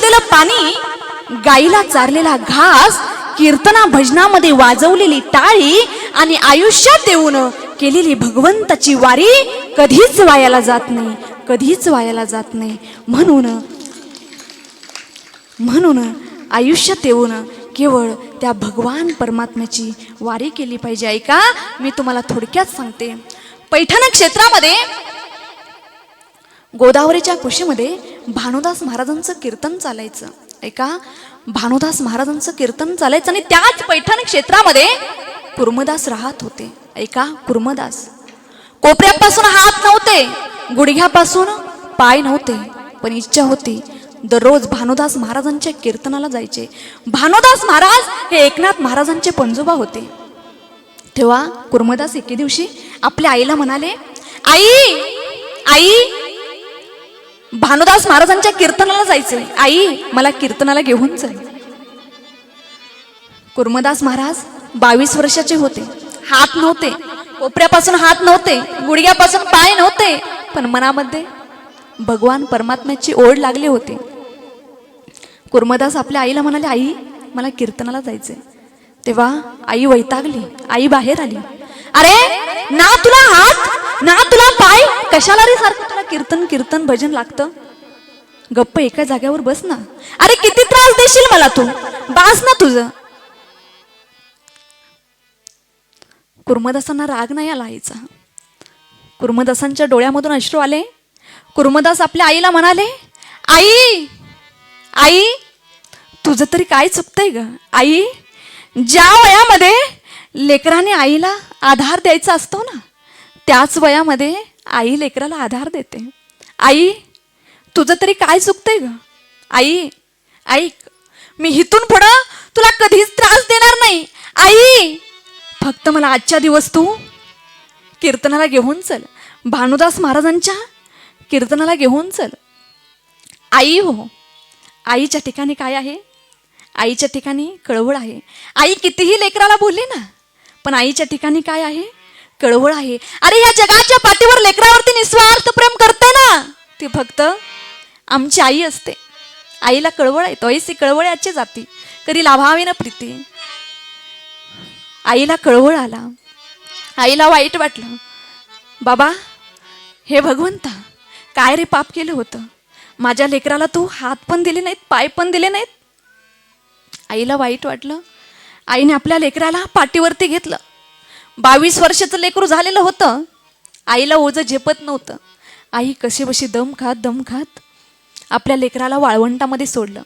घातलेलं पाणी, गाईला चारलेला घास, कीर्तना भजनामध्ये वाजवलेली टाळी आणि आयुष्यात देऊन केलेली भगवंताची वारी कधीच वायाला जात नाही, कधीच वायाला जात नाही. म्हणून आयुष्यात येऊन केवळ त्या भगवान परमात्म्याची वारी केली पाहिजे. ऐका, मी तुम्हाला थोडक्यात सांगते. पैठण क्षेत्रामध्ये गोदावरीच्या कुशीमध्ये भानुदास महाराजांचं कीर्तन चालायचं. ऐका, भानुदास महाराजांचं कीर्तन चालायचं आणि त्याच पैठण क्षेत्रामध्ये कुर्मदास राहत होते. ऐका, कुर्मदास कोपऱ्यापासून हात नव्हते, गुडघ्यापासून पाय नव्हते, पण इच्छा होती दररोज भानुदास महाराजांच्या कीर्तनाला जायचे. भानुदास महाराज हे एकनाथ महाराजांचे पणजोबा होते. तेव्हा कुर्मदास एके दिवशी आपल्या आईला म्हणाले, आई आई भानुदास महाराजांच्या कीर्तनाला जायचंय, आई मला कीर्तनाला घेऊन चल. कुर्मदास महाराज 22 वर्षाचे होते, हात नव्हते, कोपऱ्यापासून हात नव्हते, गुडघ्यापासून पाय नव्हते, पण मनामध्ये भगवान परमात्म्याची ओढ लागली होती. कुर्मदास आपल्या आईला म्हणाले, आई मला कीर्तनाला जायचंय. तेव्हा आई वैतागली, आई बाहेर आली. अरे ना तुला हात ना तुला पाय, कशाला रे सारखं तुला कीर्तन कीर्तन भजन लागतं? गप्प एका जाग्यावर बस ना. अरे किती त्रास देशील मला तू, बास ना तुझं. कुर्मदासांना राग नाही आला आईचा. कुर्मदासांच्या डोळ्यामधून अश्रू आले. कुर्मदास आपल्या आईला म्हणाले, आई आई तुझं तरी काय चुकतंय ग? आई, ज्या वयामध्ये लेकराने आईला आधार द्यायचा असतो ना, त्याच वयामध्ये आई लेकराला आधार देते. आई तुझं तरी काय चुकतंय ग? आई ऐक, मी इथून पुढं तुला कधीच त्रास देणार नाही. आई फक्त मला आजच्या दिवस तू कीर्तनाला घेऊन चल, भानुदास महाराजांच्या कीर्तनाला घेऊन चल. आई हो, आईच्या ठिकाणी काय आहे? आईच्या ठिकाणी कळवळ आहे. आई कितीही लेकराला बोलली ना, पण आईच्या ठिकाणी काय आहे? कळवळ आहे. अरे या जगाच्या पाठीवर लेकरावरती निस्वार्थ प्रेम करते ना, ती फक्त आमची आई असते. आईला कळवळ येतो, ऐसी कळवळ याची जाती कधी लाभावे ना प्रीती. आईला कळवळ आला, आईला वाईट वाटलं. बाबा हे भगवंता, काय रे पाप केलं होतं? माझ्या लेकराला तू हात पण दिले नाहीत, पाय पण दिले नाहीत. आईला वाईट वाटलं. आईने आपल्या लेकराला पाठीवरती घेतलं. 22 वर्षाचं लेकरू झालेलं होतं. आईला ओझं झेपत नव्हतं. आई कशीबशी दम खात आपल्या लेकराला वाळवंटामध्ये सोडलं.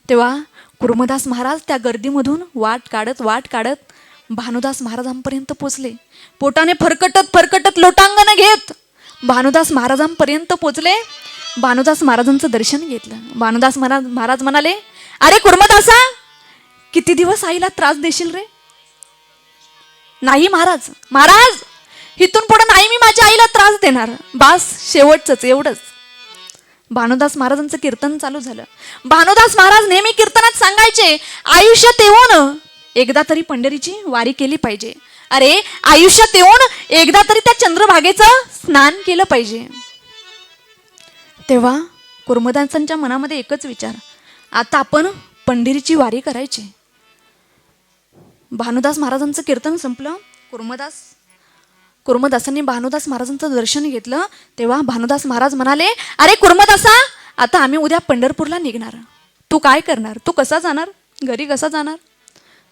तेव्हा कुर्मदास महाराज त्या गर्दीमधून वाट काढत भानुदास महाराजांपर्यंत पोचले. पोटाने फरकटत लोटांगण घेत भानुदास महाराजांपर्यंत पोचले. भानुदास महाराजांचं दर्शन घेतलं. भानुदास महाराज म्हणाले, अरे कुर्मदासा, किती दिवस आईला त्रास देशील रे? नाही महाराज, महाराज इथून पुढे नाही मी माझ्या आईला त्रास देणार, बास शेवटच एवढंच. भानुदास महाराजांचं कीर्तन चालू झालं. भानुदास महाराज नेहमी कीर्तनात सांगायचे, आयुष्यात येऊन एकदा तरी पंढरीची वारी केली पाहिजे. अरे आयुष्यात येऊन एकदा तरी त्या चंद्रभागेचं स्नान केलं पाहिजे. तेव्हा कुर्मदासांच्या मनामध्ये एकच विचार, आता आपण पंढरीची वारी करायची. भानुदास महाराजांचं कीर्तन संपलं. कुर्मदासांनी भानुदास महाराजांचं दर्शन घेतलं. तेव्हा भानुदास महाराज म्हणाले, अरे कुर्मदासा, आता आम्ही उद्या पंढरपूरला निघणार, तू काय करणार? तू कसा जाणार? घरी कसा जाणार?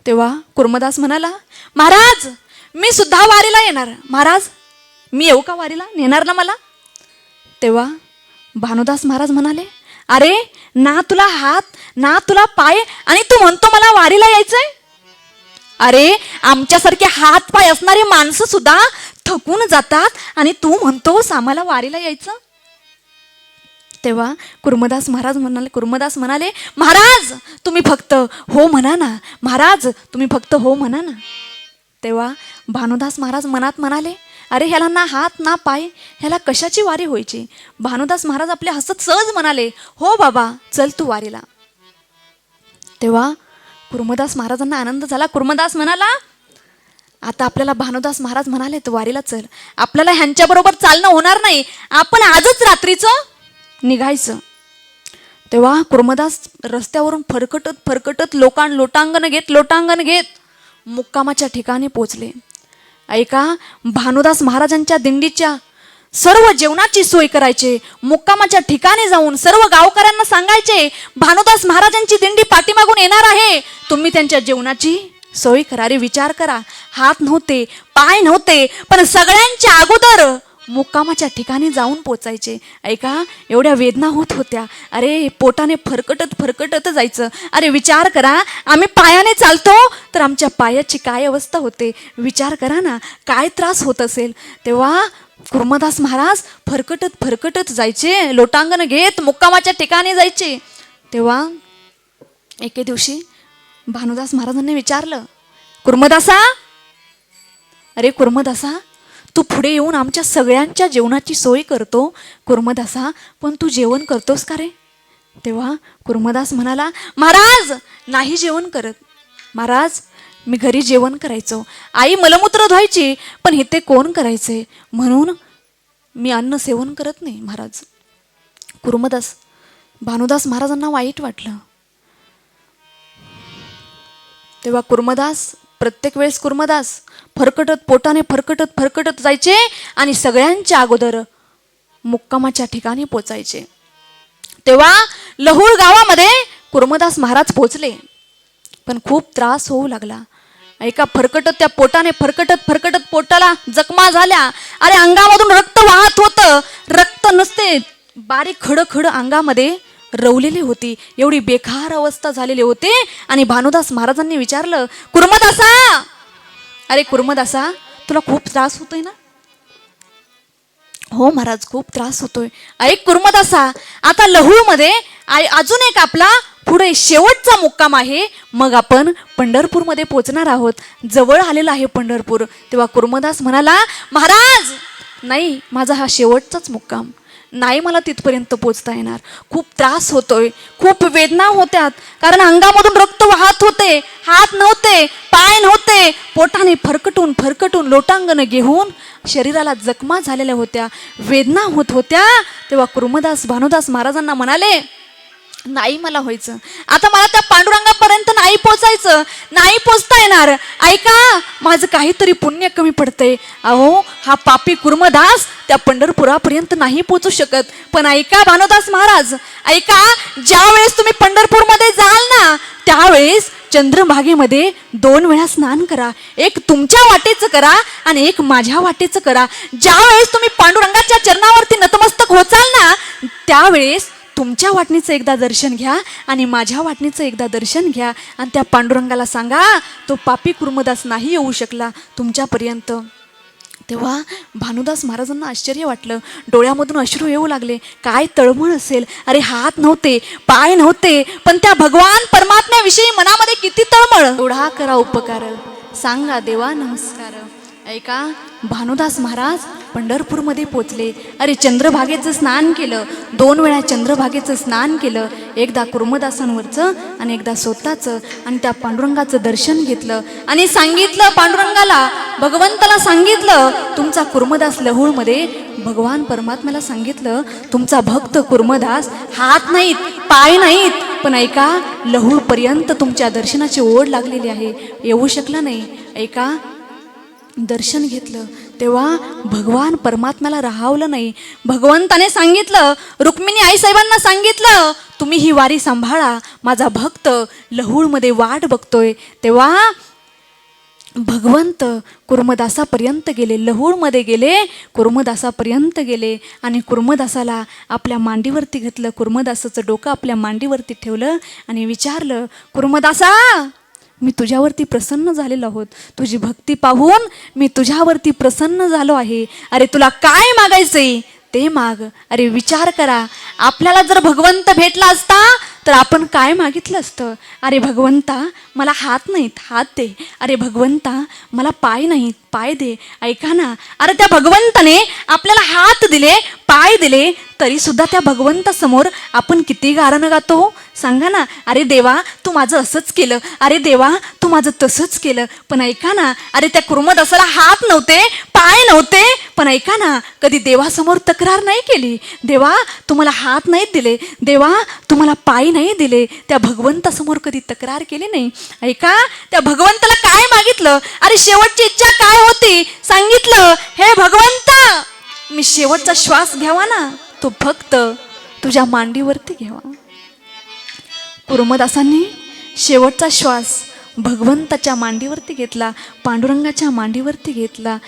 तेव्हा कुर्मदास म्हणाला, महाराज मी सुद्धा वारीला येणार. महाराज मी येऊ का वारीला? नेणार ना मला? तेव्हा भानुदास महाराज म्हणाले, अरे ना तुला हात ना तुला पाय आणि तू म्हणतो मला वारीला यायचंय? अरे आमच्यासारखे हात पाय असणारे माणसं सुद्धा थकून जातात आणि तू म्हणतोस आम्हाला वारीला यायचं? तेव्हा कुर्मदास म्हणाले, महाराज तुम्ही फक्त हो म्हणा ना, महाराज तुम्ही फक्त हो म्हणा ना. तेव्हा भानुदास महाराज मनात म्हणाले, अरे ह्याला ना हात ना पाय, ह्याला कशाची वारी व्हायची? भानुदास महाराज आपले हसत सहज म्हणाले, हो बाबा चल तू वारीला. तेव्हा कुर्मदास महाराजांना आनंद झाला. कुर्मदास म्हणाला, आता आपल्याला भानुदास महाराज म्हणाले तू वारीला चल, आपल्याला ह्यांच्याबरोबर चालणं होणार नाही, आपण आजच रात्रीचं निघायचं. तेव्हा कुर्मदास रस्त्यावरून फरकटत लोटांगण घेत मुक्कामाच्या ठिकाणी पोचले. ऐका, भानुदास महाराजांच्या दिंडीच्या सर्व जेवणाची सोय करायचे. मुक्कामाच्या ठिकाणी जाऊन सर्व गावकऱ्यांना सांगायचे, भानुदास महाराजांची दिंडी पाठीमागून येणार आहे, तुम्ही त्यांच्या जेवणाची सोय करा. रे विचार करा, हात नव्हते, पाय नव्हते, पण सगळ्यांच्या अगोदर मुक्कामाच्या ठिकाणी जाऊन पोचायचे. ऐका, एवढ्या वेदना होत होत्या. अरे पोटाने फरकटत जायचं. अरे विचार करा, आम्ही पायाने चालतो तर आमच्या पायाची काय अवस्था होते. विचार करा ना, काय त्रास होत असेल. तेव्हा कुर्मदास महाराज फरकटत जायचे, लोटांगण घेत मुक्कामाच्या ठिकाणी जायचे. तेव्हा एके दिवशी भानुदास महाराजांनी विचारलं, कुर्मदासा, अरे कुर्मदासा, तू पुढे येऊन आमच्या सगळ्यांच्या जेवणाची सोय करतो कुर्मदासा, पण तू जेवण करतोस का रे? तेव्हा कुर्मदास म्हणाला, महाराज नाही जेवण करत. महाराज, मी घरी जेवण करायचो, आई मलमूत्र धुवायची, पण इथे कोण करायचे, म्हणून मी अन्न सेवन करत नाही महाराज. भानुदास महाराजांना वाईट वाटलं. तेव्हा प्रत्येक वेळेस कुर्मदास पोटाने फरकटत जायचे आणि सगळ्यांच्या अगोदर मुक्कामाच्या ठिकाणी पोचायचे. तेव्हा लहुळ गावामध्ये कुर्मदास महाराज पोचले, पण खूप त्रास होऊ लागला. ऐका, त्या पोटाने फरकटत पोटाला जखमा झाल्या. अरे अंगामधून रक्त वाहत होतं. रक्त नसते, बारीक खड अंगामध्ये रवलेली होती. एवढी बेकार अवस्था झालेली होती. आणि भानुदास महाराजांनी विचारलं, कुर्मदासा, अरे कुर्मदासा, तुला खूप त्रास होतोय ना? हो महाराज, खूप त्रास होतोय. ऐक कुर्मदासा, आता लहुळमध्ये अजून एक आपला पुढे शेवटचा मुक्काम आहे, मग आपण पंढरपूरमध्ये पोचणार आहोत. जवळ आलेला आहे पंढरपूर. तेव्हा कुर्मदास म्हणाला, महाराज नाही, माझा हा शेवटचाच मुक्काम नाही, मला तिथपर्यंत पोचता येणार. खूप त्रास होतोय, खूप वेदना होत्यात, कारण अंगामधून रक्त वाहत होते, हात नव्हते, पाय नव्हते, पोटाने फरकटून लोटांगण घेऊन शरीराला जखमा झालेल्या होत्या, वेदना होत होत्या. तेव्हा भानुदास महाराजांना म्हणाले, नाही मला व्हायचं, आता मला त्या पांडुरंगापर्यंत नाही पोचायचं, नाही पोचता येणार. ऐका, माझं काहीतरी पुण्य कमी पडतंय. अहो, हा पापी कुर्मदास त्या पंढरपुरापर्यंत नाही पोचू शकत. पण ऐका भानुदास महाराज, ऐका, ज्या वेळेस तुम्ही पंढरपूरमध्ये जाल ना, त्यावेळेस चंद्रभागेमध्ये 2 वेळा स्नान करा. एक तुमच्या वाटेचं करा आणि एक माझ्या वाटेचं करा. ज्या वेळेस तुम्ही पांडुरंगाच्या चरणावरती नतमस्तक होचाल ना, त्यावेळेस तुमच्या वाटणीचं एकदा दर्शन घ्या आणि माझ्या वाटणीचं एकदा दर्शन घ्या. आणि त्या पांडुरंगाला सांगा, तो पापी कुर्मदास नाही येऊ शकला तुमच्यापर्यंत. तेव्हा भानुदास महाराजांना आश्चर्य वाटलं, डोळ्यामधून अश्रू येऊ लागले. काय तळमळ असेल. अरे हात नव्हते, पाय नव्हते, पण त्या भगवान परमात्म्याविषयी मनामध्ये किती तळमळ. एवढा करा उपकार, सांगा देवा नमस्कार. ऐका, भानुदास महाराज पंढरपूरमध्ये पोचले. अरे चंद्रभागेचं स्नान केलं, 2 वेळा चंद्रभागेचं स्नान केलं, एकदा कुर्मदासांवरचं आणि एकदा स्वतःचं. आणि त्या पांडुरंगाचं दर्शन घेतलं आणि सांगितलं पांडुरंगाला, भगवंताला सांगितलं, तुमचा कुर्मदास लहुळमध्ये भगवान परमात्म्याला सांगितलं, तुमचा भक्त कुर्मदास हात नाहीत, पाय नाहीत, पण ऐका, लहुळपर्यंत तुमच्या दर्शनाची ओढ लागलेली आहे, येऊ शकला नाही. ऐका, दर्शन घेतलं तेव्हा भगवान परमात्म्याला राहावलं नाही. भगवंताने सांगितलं, रुक्मिणी आईसाहेबांना सांगितलं, तुम्ही ही वारी सांभाळा, माझा भक्त लहुळमध्ये वाट बघतोय. तेव्हा भगवंत कुर्मदासापर्यंत गेले, लहुळमध्ये गेले, कुर्मदासापर्यंत गेले आणि कुर्मदासाला आपल्या मांडीवरती घेतलं. कुर्मदासाचं डोकं आपल्या मांडीवरती ठेवलं आणि विचारलं, कुर्मदासा, मी तुझ्यावरती प्रसन्न झालेलो आहोत, तुझी भक्ती पाहून मी तुझ्यावरती प्रसन्न झालो आहे. अरे तुला काय मागायचंय ते माग. अरे विचार करा, आपल्याला जर भगवंत भेटला असता तर आपण काय मागितलं असतं. अरे भगवंता, मला हात नाहीत, हात दे. अरे भगवंता, मला पाय नाहीत, पाय दे. ऐका ना, अरे त्या भगवंताने आपल्याला हात दिले, पाय दिले, तरी सुद्धा त्या भगवंतासमोर आपण किती गाणं गातो सांगा ना. अरे देवा, तू माझं असंच केलं, अरे देवा तू माझं तसंच केलं. पण ऐका ना, अरे त्या कुर्मदासाला हात नव्हते, पाय नव्हते, पण ऐका ना, कधी देवासमोर तक्रार नाही केली. देवा तुम्हाला हात नाही दिले, देवा तुम्हाला पाय नाही दिले, त्या भगवंतासमोर कधी तक्रार केली नाही. ऐका, त्या भगवंताला काय मागितलं? अरे शेवटची इच्छा काय होती? सांगितलं, हे भगवंता मी शेवटचा श्वास घ्यावा ना, तो फक्त तुझ्या मांडीवरती घ्यावा. कुर्मदासांनी शेवटचा श्वास भगवंताच्या मांडीवरती घेतला, पांडुरंगाच्या मांडीवरती घेतला.